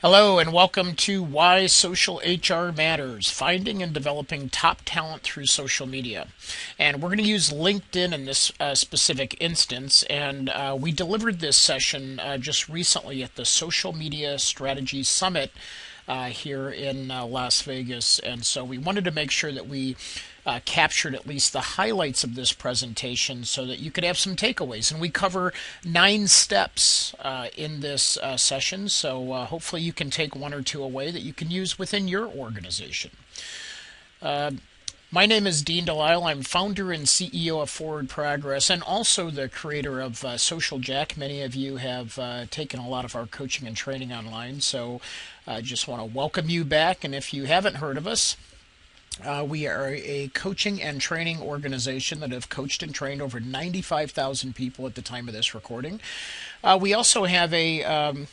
Hello and welcome to Why Social HR Matters, Finding and Developing Top Talent Through Social Media. And we're going to use LinkedIn in this specific instance. And we delivered this session just recently at the Social Media Strategy Summit here in Las Vegas. And so we wanted to make sure that we captured at least the highlights of this presentation so that you could have some takeaways. And we cover 9 steps in this session, so hopefully you can take one or two away that you can use within your organization. My name is DeLisle. I'm founder and CEO of Forward Progress and also the creator of Social Jack. Many of you have taken a lot of our coaching and training online, so I just want to welcome you back. And if you haven't heard of us, we are a coaching and training organization that have coached and trained over 95,000 people at the time of this recording. We also have a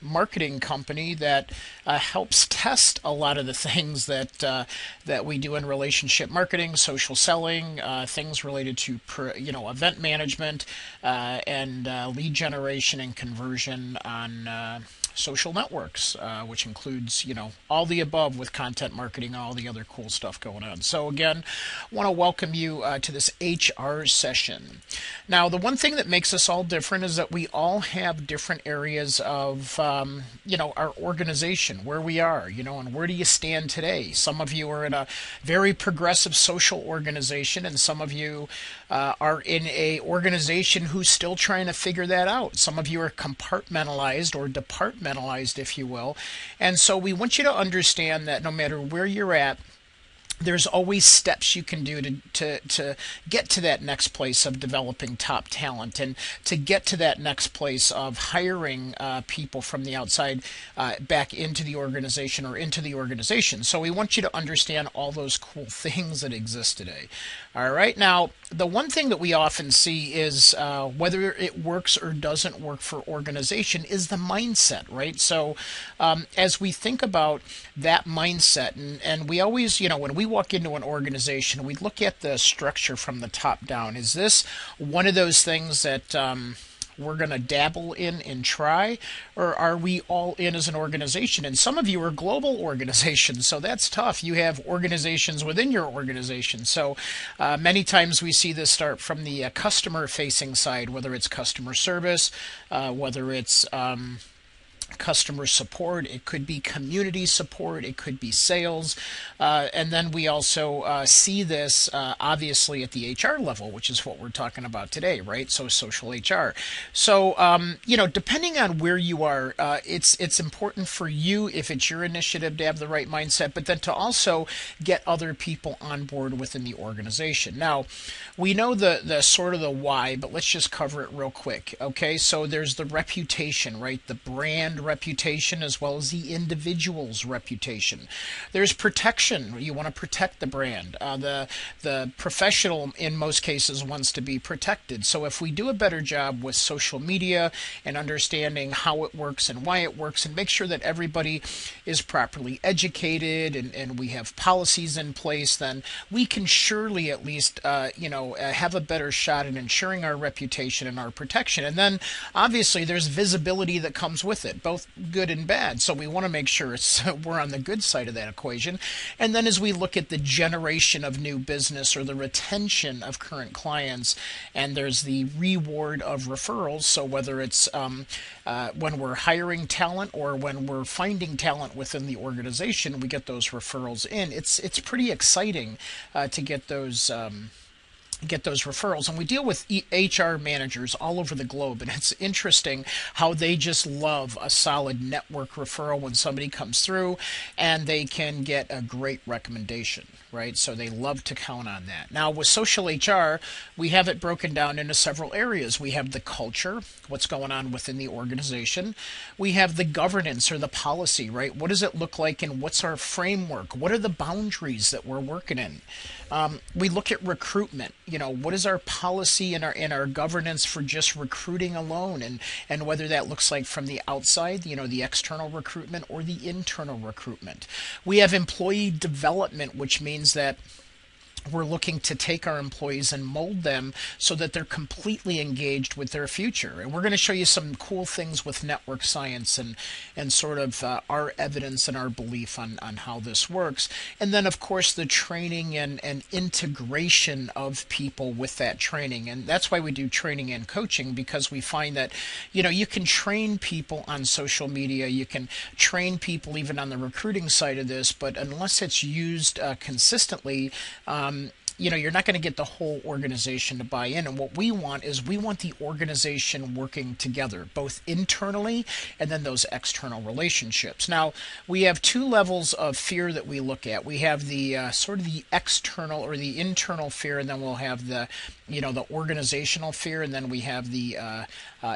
marketing company that helps test a lot of the things that we do in relationship marketing, social selling, things related to event management, and lead generation and conversion on social networks, which includes, all the above with content marketing, all the other cool stuff going on. So again, I want to welcome you to this HR session. Now, the one thing that makes us all different is that we all have different areas of, our organization, where we are, and where do you stand today? Some of you are in a very progressive social organization, and some of you are in a organization who's still trying to figure that out. Some of you are compartmentalized or departmentalized, if you will. And so we want you to understand that no matter where you're at, there's always steps you can do to get to that next place of developing top talent and to get to that next place of hiring people from the outside back into the organization or into the organization. So we want you to understand all those cool things that exist today. All right. Now, the one thing that we often see is whether it works or doesn't work for organization is the mindset, right? So as we think about that mindset, and we always, when we walk into an organization, we look at the structure from the top down. Is this one of those things that we're going to dabble in and try, or are we all in as an organization? And some of you are global organizations, so that's tough. You have organizations within your organization. So many times we see this start from the customer-facing side, whether it's customer service, whether it's customer support, it could be community support, it could be sales, and then we also see this obviously at the HR level, which is what we're talking about today, right? So social HR. So depending on where you are, it's important for you, if it's your initiative, to have the right mindset, but then to also get other people on board within the organization. Now, we know the sort of the why, but let's just cover it real quick. Okay, so there's the reputation, right? The brand reputation as well as the individual's reputation. There's protection. You want to protect the brand. The professional in most cases wants to be protected. So if we do a better job with social media and understanding how it works and why it works, and make sure that everybody is properly educated and we have policies in place, then we can surely at least have a better shot in ensuring our reputation and our protection. And then obviously there's visibility that comes with it, both good and bad. So we want to make sure we're on the good side of that equation. And then as we look at the generation of new business or the retention of current clients, and there's the reward of referrals. So whether it's when we're hiring talent or when we're finding talent within the organization, we get those referrals in. It's pretty exciting to get those referrals. And we deal with HR managers all over the globe, and it's interesting how they just love a solid network referral when somebody comes through and they can get a great recommendation, right? So they love to count on that. Now with social HR, we have it broken down into several areas. We have the culture, what's going on within the organization. We have the governance or the policy, right? What does it look like and what's our framework? What are the boundaries that we're working in? We look at recruitment. What is our policy and our governance for just recruiting alone, and whether that looks like from the outside, the external recruitment or the internal recruitment. We have employee development, which means that we're looking to take our employees and mold them so that they're completely engaged with their future. And we're going to show you some cool things with network science and sort of our evidence and our belief on how this works. And then, of course, the training and integration of people with that training. And that's why we do training and coaching, because we find that, you can train people on social media, you can train people even on the recruiting side of this, but unless it's used consistently, you're not going to get the whole organization to buy in. And what we want is we want the organization working together, both internally and then those external relationships. Now, we have two levels of fear that we look at. We have the sort of the external or the internal fear, and then we'll have the organizational fear, and then we have the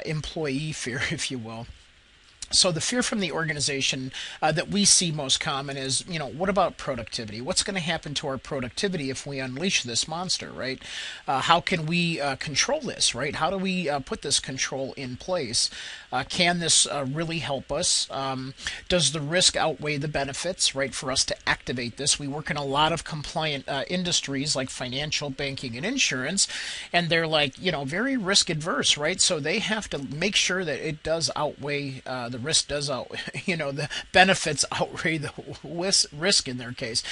employee fear, if you will. So the fear from the organization that we see most common is, what about productivity? What's going to happen to our productivity if we unleash this monster, right? How can we control this, right? How do we put this control in place? Can this really help us? Does the risk outweigh the benefits, right, for us to activate this? We work in a lot of compliant industries like financial, banking, and insurance, and they're like, very risk adverse, right? So they have to make sure that it does outweigh the risk does out, the benefits outweigh the risk in their case.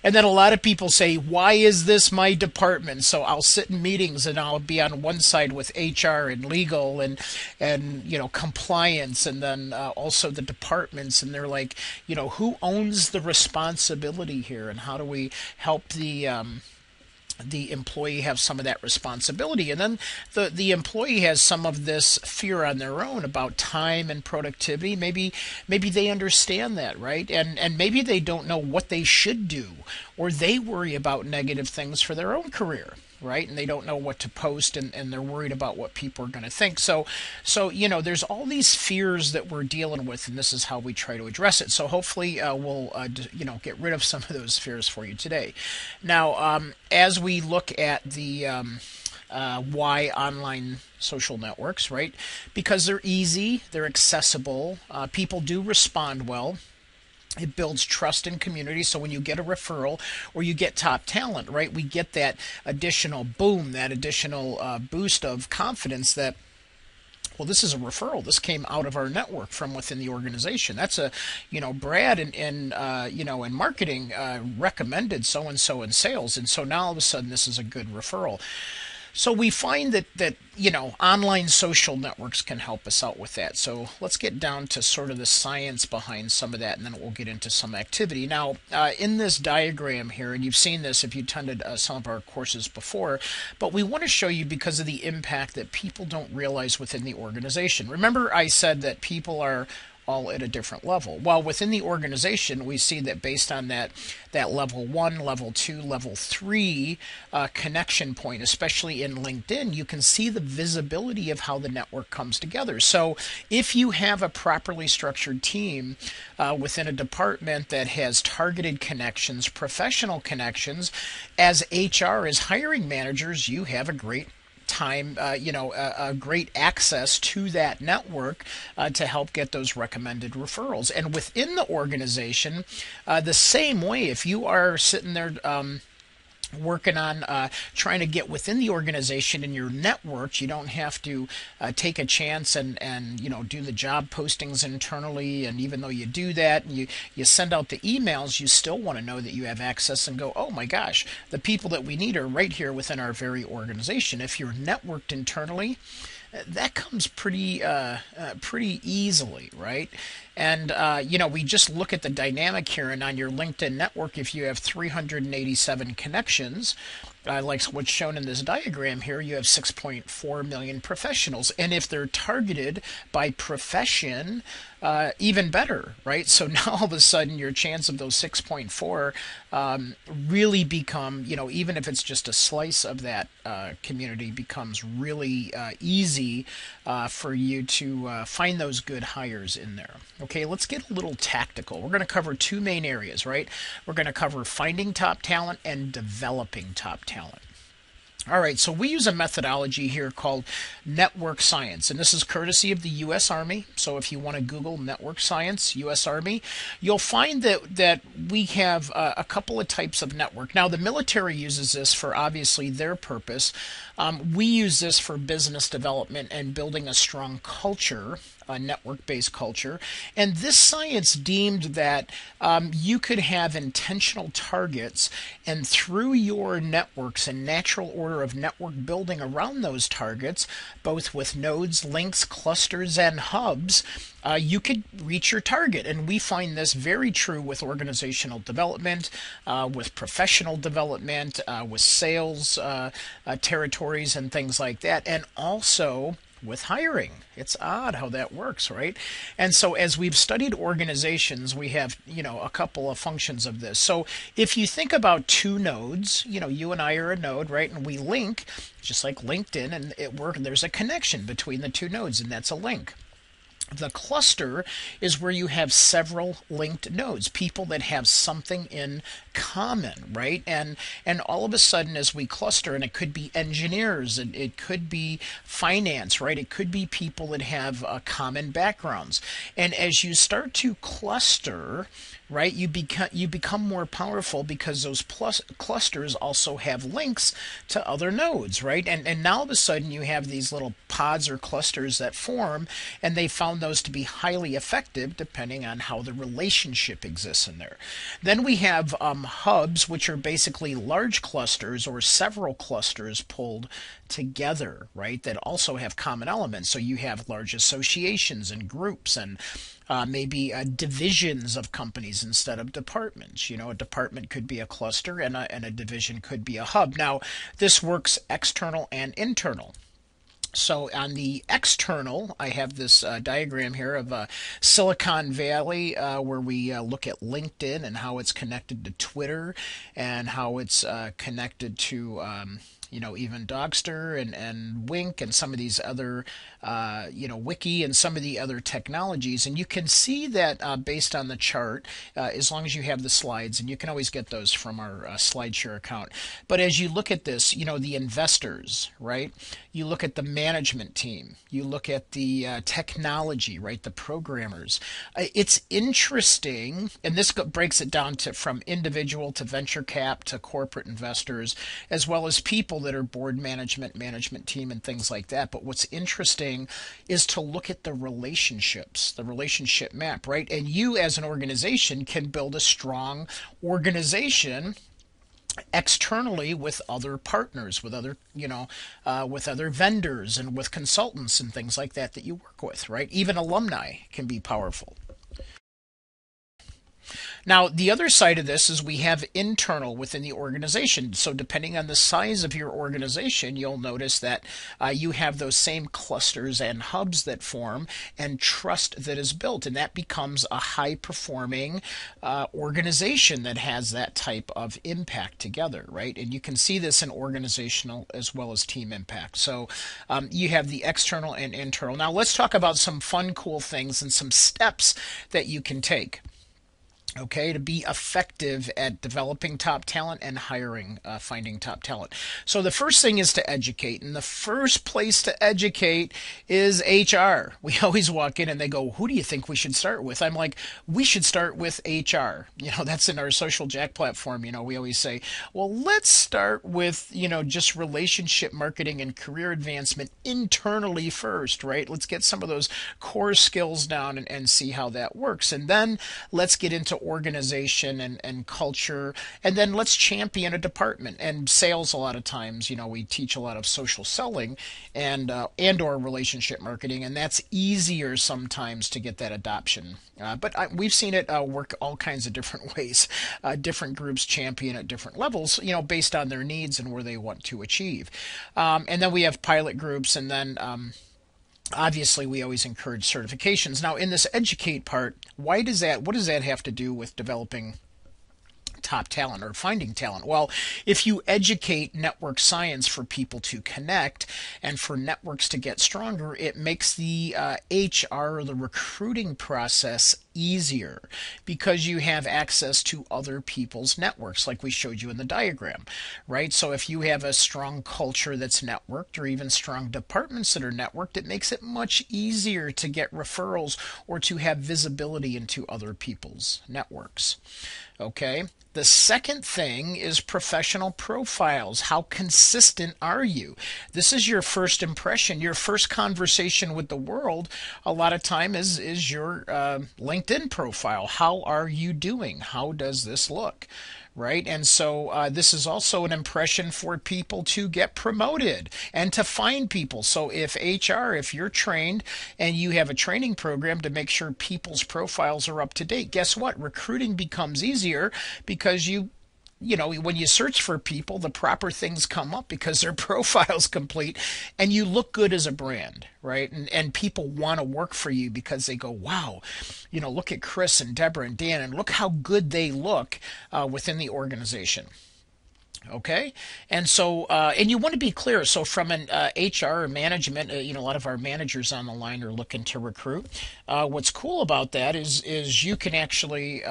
And then a lot of people say, why is this my department? So I'll sit in meetings and I'll be on one side with HR and legal and compliance, and then also the departments, and they're like, who owns the responsibility here, and how do we help the employee have some of that responsibility? And then the employee has some of this fear on their own about time and productivity. Maybe they understand that, right? And maybe they don't know what they should do, or they worry about negative things for their own career, right? And they don't know what to post, and they're worried about what people are going to think. So there's all these fears that we're dealing with, and this is how we try to address it. So hopefully we'll get rid of some of those fears for you today. Now, as we look at the why online social networks, right? Because they're easy, they're accessible, people do respond well. It builds trust and community. So when you get a referral or you get top talent, right, we get that additional boom, that additional boost of confidence that, well, this is a referral. This came out of our network from within the organization. That's Brad in marketing recommended so and so in sales, and so now all of a sudden this is a good referral. So we find that online social networks can help us out with that. So let's get down to sort of the science behind some of that, and then we'll get into some activity. Now, in this diagram here, and you've seen this if you attended some of our courses before, but we want to show you because of the impact that people don't realize within the organization. Remember I said that people are all at a different level. While within the organization, we see that based on that level 1, level 2, level 3 connection point, especially in LinkedIn, you can see the visibility of how the network comes together. So if you have a properly structured team within a department that has targeted connections, professional connections, as HR, as hiring managers, you have a great great access to that network to help get those recommended referrals. And within the organization, the same way, if you are sitting there working on trying to get within the organization in your network, you don't have to take a chance and do the job postings internally. And even though you do that and you send out the emails, you still want to know that you have access and go, oh my gosh, the people that we need are right here within our very organization. If you're networked internally, that comes pretty easily, right? And we just look at the dynamic here, and on your LinkedIn network, if you have 387 connections, like what's shown in this diagram here, you have 6.4 million professionals. And if they're targeted by profession, even better, right? So now all of a sudden your chance of those 6.4 really become, even if it's just a slice of that community, becomes really easy for you to find those good hires in there. Okay, let's get a little tactical. We're going to cover two main areas, right? We're going to cover finding top talent and developing top talent. All right, so we use a methodology here called network science, and this is courtesy of the U.S. Army. So if you want to Google network science, U.S. Army, you'll find that we have a couple of types of network. Now, the military uses this for obviously their purpose. We use this for business development and building a strong culture, a network-based culture. And this science deemed that you could have intentional targets, and through your networks and natural order of network building around those targets, both with nodes, links, clusters, and hubs, you could reach your target. And we find this very true with organizational development, with professional development, with sales territories and things like that, and also with hiring. It's odd how that works, right? And so as we've studied organizations, we have, a couple of functions of this. So if you think about two nodes, you and I are a node, right? And we link, just like LinkedIn, and there's a connection between the two nodes, and that's a link. The cluster is where you have several linked nodes, people that have something in common, right? And all of a sudden, as we cluster, and it could be engineers, and it could be finance, right? It could be people that have common backgrounds. And as you start to cluster, right, you become more powerful because those clusters also have links to other nodes, right? And now all of a sudden you have these little pods or clusters that form, and they found those to be highly effective depending on how the relationship exists in there. Then we have hubs, which are basically large clusters or several clusters pulled together, right, that also have common elements. So you have large associations and groups and maybe divisions of companies instead of departments. A department could be a cluster, and a division could be a hub. Now, this works external and internal. So on the external, I have this diagram here of Silicon Valley, where we look at LinkedIn and how it's connected to Twitter, and how it's connected to even Dogster and Wink and some of these other, Wiki and some of the other technologies. And you can see that based on the chart, as long as you have the slides, and you can always get those from our SlideShare account. But as you look at this, the investors, right? You look at the management team. You look at the technology, right? The programmers. It's interesting, and this breaks it down to from individual to venture cap to corporate investors, as well as people that are board management team, and things like that. But what's interesting is to look at the relationships, the relationship map, right? And you as an organization can build a strong organization externally with other partners, with other, with other vendors and with consultants and things like that you work with, right? Even alumni can be powerful. Now, the other side of this is we have internal within the organization. So depending on the size of your organization, you'll notice that you have those same clusters and hubs that form, and trust that is built. And that becomes a high-performing organization that has that type of impact together, right? And you can see this in organizational as well as team impact. So you have the external and internal. Now, let's talk about some fun, cool things and some steps that you can take, okay, to be effective at developing top talent and finding top talent. So the first thing is to educate. And the first place to educate is HR. We always walk in and they go, who do you think we should start with? I'm like, we should start with HR. That's in our Social Jack platform. We always say, well, let's start with, just relationship marketing and career advancement internally first, right? Let's get some of those core skills down and see how that works. And then let's get into organization and culture, and then let's champion a department. And sales, a lot of times, we teach a lot of social selling and or relationship marketing, and that's easier sometimes to get that adoption. But we've seen it work all kinds of different ways. Different groups champion at different levels, based on their needs and where they want to achieve. And then we have pilot groups, and then obviously, we always encourage certifications. Now, in this educate part, what does that have to do with developing top talent or finding talent? Well, if you educate network science for people to connect and for networks to get stronger, it makes the HR, the recruiting process, easier because you have access to other people's networks, like we showed you in the diagram, right? So if you have a strong culture that's networked, or even strong departments that are networked, it makes it much easier to get referrals or to have visibility into other people's networks. Okay. The second thing is professional profiles. How consistent are you? This is your first impression, your first conversation with the world. A lot of time is your LinkedIn profile. How are you doing? How does this look? Right? And so this is also an impression for people to get promoted and to find people. So if HR, if you're trained and you have a training program to make sure people's profiles are up to date, guess what? Recruiting becomes easier because when you search for people, the proper things come up because their profile's complete and you look good as a brand, right? And people want to work for you because they go, wow, look at Chris and Deborah and Dan and look how good they look within the organization. Okay, and so and you want to be clear. So from an HR or management, a lot of our managers on the line are looking to recruit. What's cool about that is you can actually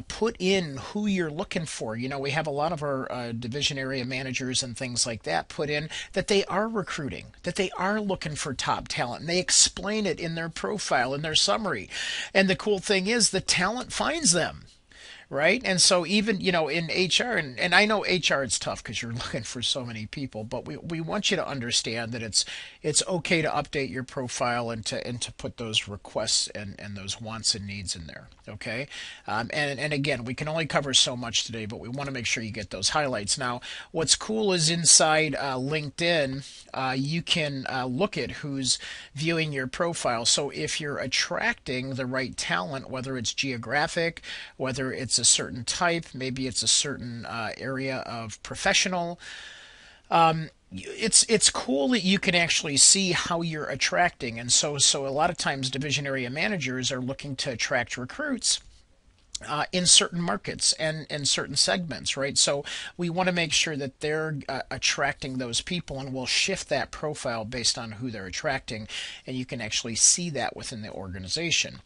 put in who you're looking for. We have a lot of our division area managers and things like that put in that they are recruiting, that they are looking for top talent. And they explain it in their profile, in their summary. And the cool thing is the talent finds them. Right. And so even, in HR, and I know HR, it's tough because you're looking for so many people, but we want you to understand that it's okay to update your profile and to put those requests and those wants and needs in there. Okay. And again, we can only cover so much today, but we want to make sure you get those highlights. Now, what's cool is inside LinkedIn, you can look at who's viewing your profile. So if you're attracting the right talent, whether it's geographic, whether it's a certain type, maybe it's a certain area of professional. It's cool that you can actually see how you're attracting, and so a lot of times division area managers are looking to attract recruits in certain markets and in certain segments, right? So we want to make sure that they're attracting those people, and we'll shift that profile based on who they're attracting, and you can actually see that within the organization.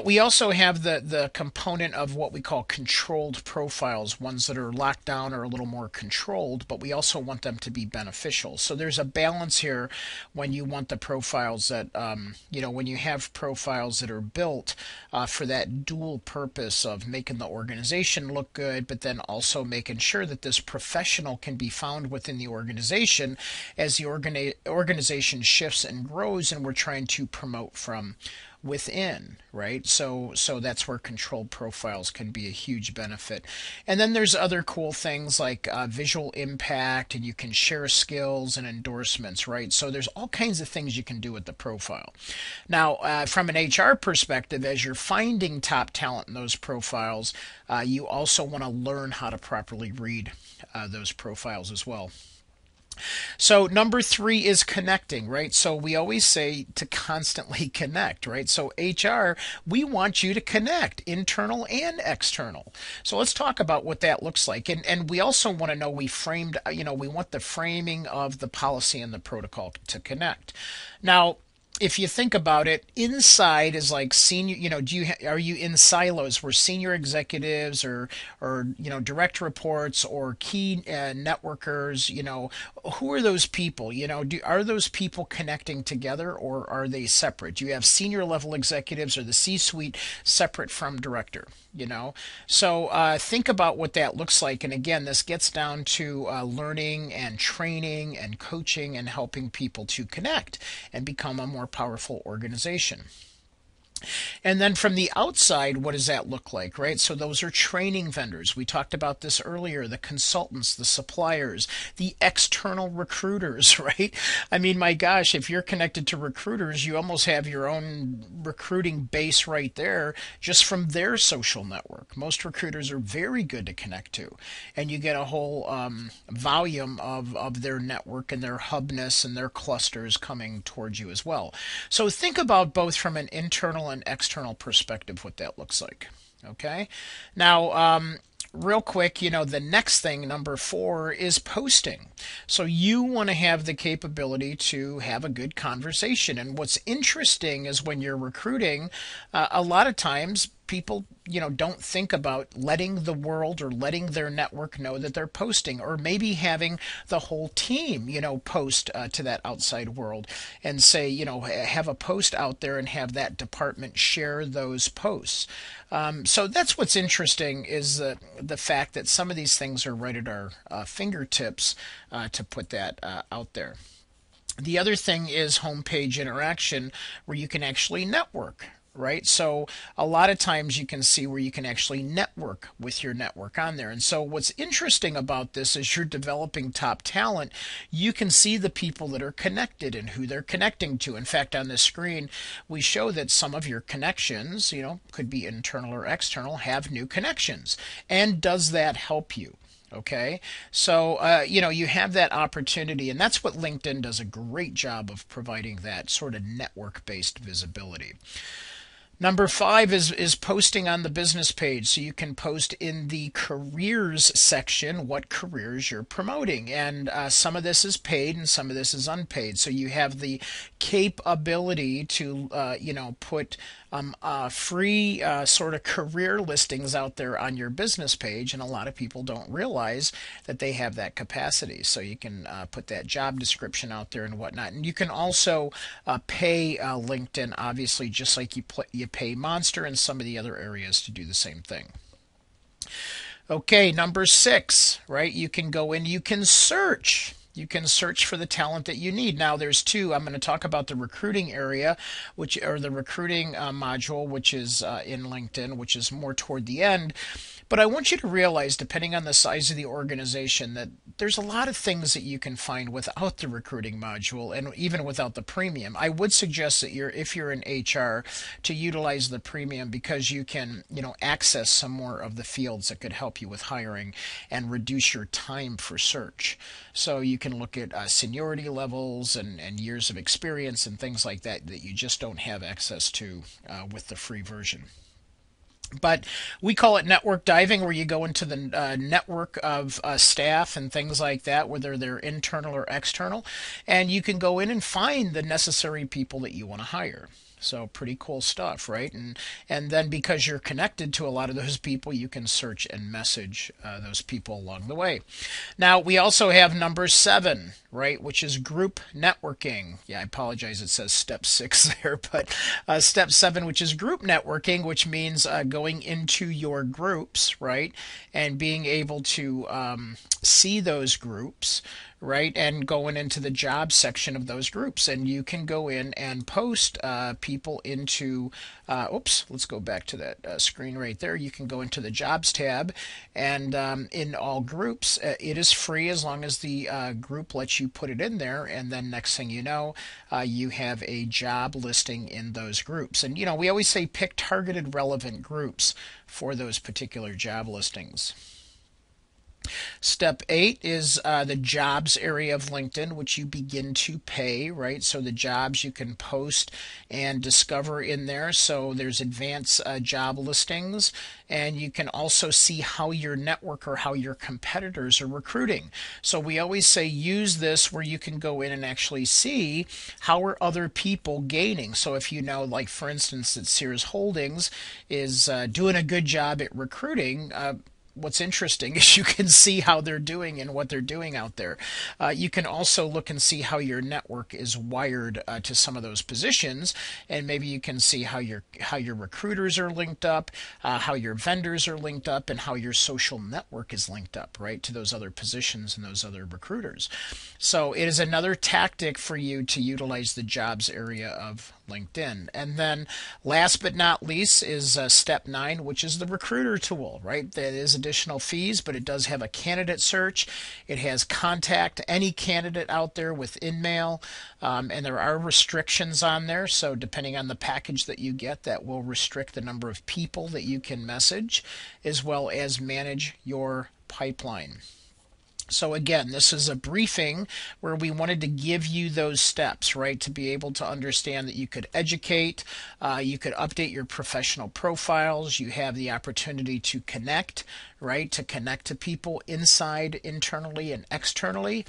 We also have the component of what we call controlled profiles, ones that are locked down or a little more controlled, but we also want them to be beneficial. So there's a balance here when you want the profiles that, when you have profiles that are built for that dual purpose of making the organization look good, but then also making sure that this professional can be found within the organization as the organization shifts and grows, and we're trying to promote from within, right? So that's where controlled profiles can be a huge benefit. And then there's other cool things like visual impact, and you can share skills and endorsements, right? So there's all kinds of things you can do with the profile. Now, from an HR perspective, as you're finding top talent in those profiles, you also want to learn how to properly read those profiles as well. So number 3 is connecting, right? So we always say to constantly connect, right? So HR, we want you to connect, internal and external. So let's talk about what that looks like. And we also want to know, we want the framing of the policy and the protocol to connect. Now, if you think about it, inside is like senior, are you in silos where senior executives or direct reports or key networkers, who are those people? Are those people connecting together, or are they separate? Do you have senior level executives or the C-suite separate from director? So think about what that looks like. And again, this gets down to learning and training and coaching and helping people to connect and become a more powerful organization. And then from the outside, what does that look like, right? So those are training vendors. We talked about this earlier, the consultants, the suppliers, the external recruiters, right? I mean, my gosh, if you're connected to recruiters, you almost have your own recruiting base right there just from their social network. Most recruiters are very good to connect to, and you get a whole volume of their network and their hubness and their clusters coming towards you as well. So think about both from an internal and external perspective what that looks like. Okay. Now, real quick, the next thing, number 4, is posting. So you want to have the capability to have a good conversation. And what's interesting is when you're recruiting, a lot of times people don't think about letting the world or letting their network know that they're posting, or maybe having the whole team post to that outside world and say have a post out there and have that department share those posts. So that's what's interesting, is the fact that some of these things are right at our fingertips to put that out there. The other thing is homepage interaction, where you can actually network, right? So a lot of times you can see where you can actually network with your network on there. And so what's interesting about this is you're developing top talent. You can see the people that are connected and who they're connecting to. In fact, on the screen, we show that some of your connections, could be internal or external, have new connections. And does that help you? Okay, so you have that opportunity, and that's what LinkedIn does a great job of providing, that sort of network-based visibility. Number 5 is posting on the business page. So you can post in the careers section what careers you're promoting. And some of this is paid and some of this is unpaid. So you have the capability to, put free sort of career listings out there on your business page. And a lot of people don't realize that they have that capacity. So you can put that job description out there and whatnot. And you can also pay LinkedIn, obviously, just like you pay Monster and some of the other areas to do the same thing. Okay, number 6, right? You can go in, you can search. You can search for the talent that you need. Now there's 2. I'm going to talk about the recruiting area, or the recruiting module, which is in LinkedIn, which is more toward the end. But I want you to realize, depending on the size of the organization, that there's a lot of things that you can find without the recruiting module, and even without the premium. I would suggest that if you're in HR, to utilize the premium, because you can access some more of the fields that could help you with hiring and reduce your time for search. So you can look at seniority levels and years of experience and things like that you just don't have access to with the free version. But we call it network diving, where you go into the network of staff and things like that, whether they're internal or external, and you can go in and find the necessary people that you want to hire. So pretty cool stuff, right? And then because you're connected to a lot of those people, you can search and message those people along the way. Now, we also have number 7, right, which is group networking. Yeah, I apologize, it says step 6 there, but step 7, which is group networking, which means going into your groups, right, and being able to see those groups, right, and going into the job section of those groups. And you can go in and post people into, let's go back to that screen right there. You can go into the jobs tab, and in all groups, it is free as long as the group lets you put it in there. And then next thing you know, you have a job listing in those groups. And we always say pick targeted relevant groups for those particular job listings. Step 8 is the jobs area of LinkedIn, which you begin to pay, right? So the jobs you can post and discover in there. So there's advanced job listings, and you can also see how your network or how your competitors are recruiting. So we always say use this where you can go in and actually see how are other people gaining. So if like for instance, that Sears Holdings is doing a good job at recruiting, what's interesting is you can see how they're doing and what they're doing out there. You can also look and see how your network is wired to some of those positions, and maybe you can see how your recruiters are linked up, how your vendors are linked up, and how your social network is linked up, right, to those other positions and those other recruiters. So it is another tactic for you to utilize the jobs area of LinkedIn. And then last but not least is step 9, which is the recruiter tool, right? That is additional fees, but it does have a candidate search. It has contact any candidate out there with InMail, and there are restrictions on there. So depending on the package that you get, that will restrict the number of people that you can message, as well as manage your pipeline. So again, this is a briefing where we wanted to give you those steps, right, to be able to understand that you could educate, you could update your professional profiles, you have the opportunity to connect, right, to connect to people inside, internally, and externally.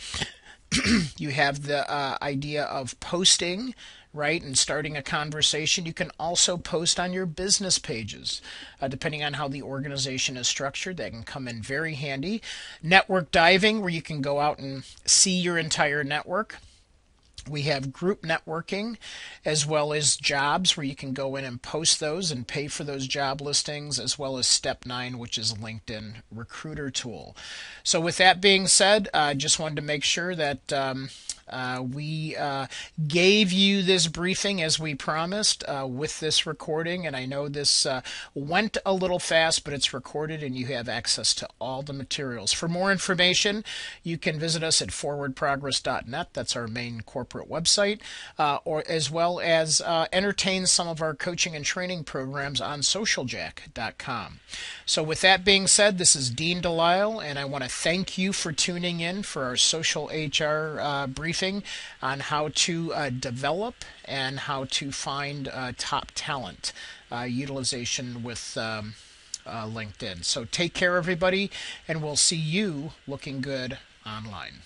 You have the idea of posting, right, and starting a conversation. You can also post on your business pages, depending on how the organization is structured. That can come in very handy. Network diving, where you can go out and see your entire network. We have group networking as well as jobs where you can go in and post those and pay for those job listings, as well as step 9, which is LinkedIn recruiter tool. So with that being said, I just wanted to make sure that we gave you this briefing as we promised with this recording. And I know this went a little fast, but it's recorded and you have access to all the materials. For more information, you can visit us at forwardprogress.net. That's our main corporate website, or as well as entertain some of our coaching and training programs on socialjack.com. So with that being said, this is Dean DeLisle, and I want to thank you for tuning in for our social HR briefing on how to develop and how to find top talent utilization with LinkedIn. So take care, everybody, and we'll see you looking good online.